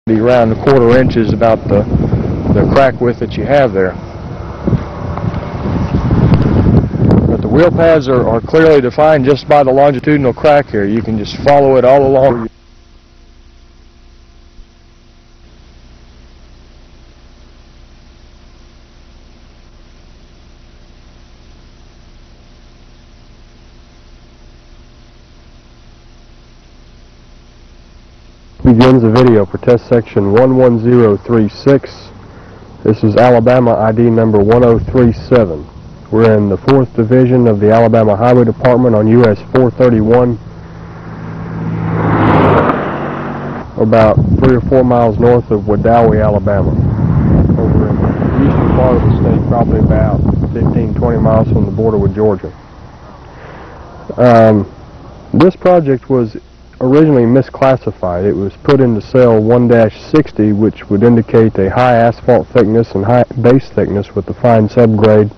Be around 1/4 inch is about the crack width that you have there. But the wheel pads are clearly defined just by the longitudinal crack here. You can just follow it all along. Begins the video for test section 11036. This is Alabama ID number 1037. We're in the 4th Division of the Alabama Highway Department on US 431, about 3 or 4 miles north of Wedowee, Alabama. Over in the eastern part of the state, probably about 15-20 miles from the border with Georgia. This project was originally misclassified. It was put into cell 1-60, which would indicate a high asphalt thickness and high base thickness with the fine subgrade,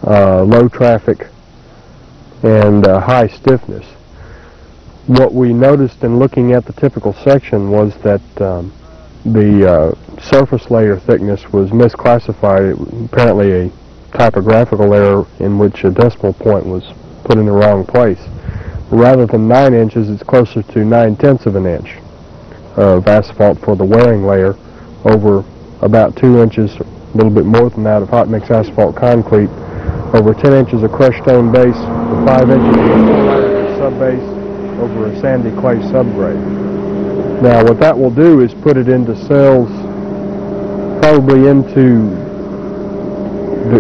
low traffic, and high stiffness. What we noticed in looking at the typical section was that the surface layer thickness was misclassified. It was apparently a typographical error in which a decimal point was put in the wrong place. Rather than 9 inches, it's closer to 9/10 of an inch of asphalt for the wearing layer over about 2 inches, a little bit more than that, of hot mix asphalt concrete, over 10 inches of crushed stone base, 5 inches of sub-base over a sandy clay subgrade. Now what that will do is put it into cells, probably into,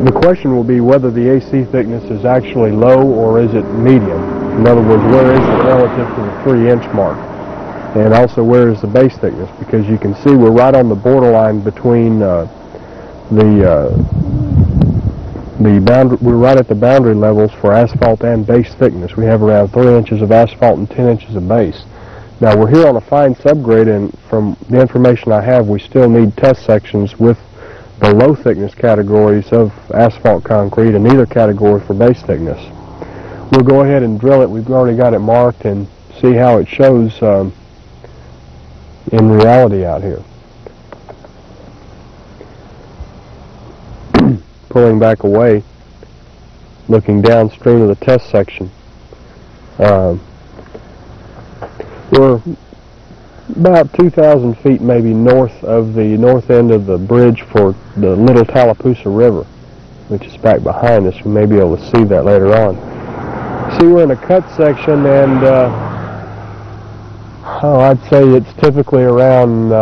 the question will be whether the AC thickness is actually low or is it medium. In other words, where is it relative to the 3-inch mark? And also, where is the base thickness? Because you can see we're right on the borderline between we're right at the boundary levels for asphalt and base thickness. We have around 3 inches of asphalt and 10 inches of base. Now, we're here on a fine subgrade, and from the information I have, we still need test sections with the low thickness categories of asphalt concrete in either category for base thickness. We'll go ahead and drill it. We've already got it marked and see how it shows in reality out here. Pulling back away, looking downstream of the test section. We're about 2,000 feet maybe north of the north end of the bridge for the Little Tallapoosa River, which is back behind us. We may be able to see that later on. See, we're in a cut section, and I'd say it's typically around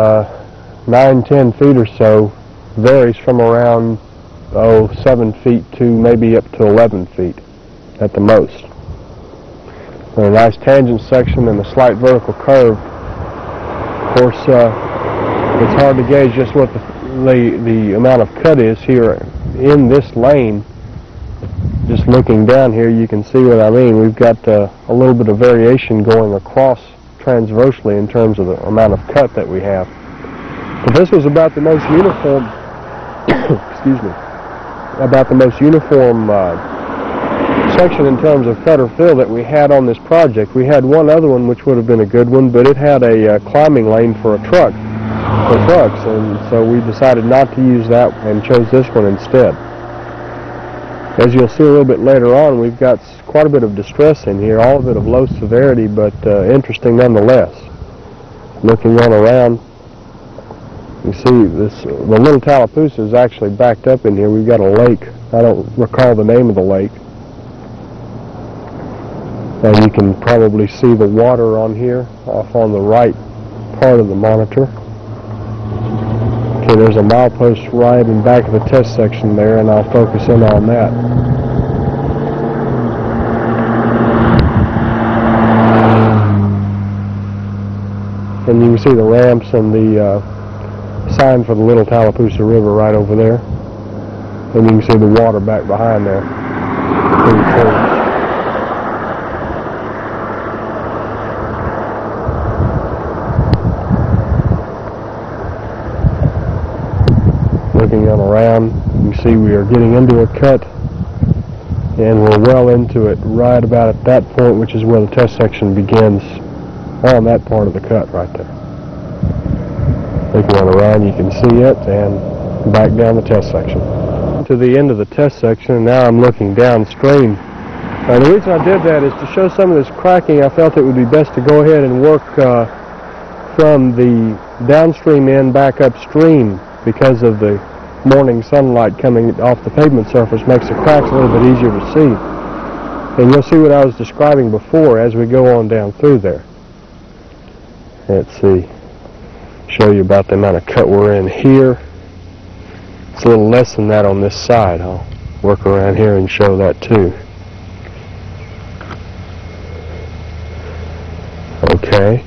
9-10 feet or so. Varies from around 7 feet to maybe up to 11 feet at the most. And a nice tangent section and a slight vertical curve. Of course, it's hard to gauge just what the amount of cut is here in this lane. Just looking down here, you can see what I mean. We've got a little bit of variation going across transversely in terms of the amount of cut that we have. But this was about the most uniform, excuse me, about the most uniform section in terms of cut or fill that we had on this project. We had one other one which would have been a good one, but it had a climbing lane for a truck, for trucks, and so we decided not to use that and chose this one instead. As you'll see a little bit later on, we've got quite a bit of distress in here, all of it of low severity, but interesting nonetheless. Looking on around, you see the Little Tallapoosa is actually backed up in here. We've got a lake. I don't recall the name of the lake. And you can probably see the water on here, off on the right part of the monitor. Okay, there's a milepost right in back of the test section there, and I'll focus in on that. And you can see the ramps and the sign for the Little Tallapoosa River right over there. And you can see the water back behind there. Pretty cool. Looking on around, you can see we are getting into a cut, and we're well into it right about at that point, which is where the test section begins, on that part of the cut right there. We can run around, you can see it, and back down the test section. To the end of the test section, and now I'm looking downstream. The reason I did that is to show some of this cracking. I felt it would be best to go ahead and work from the downstream end back upstream, because of the morning sunlight coming off the pavement surface makes the cracks a little bit easier to see. And you'll see what I was describing before as we go on down through there. Let's see. Show you about the amount of cut we're in here. It's a little less than that on this side. I'll work around here and show that too. Okay.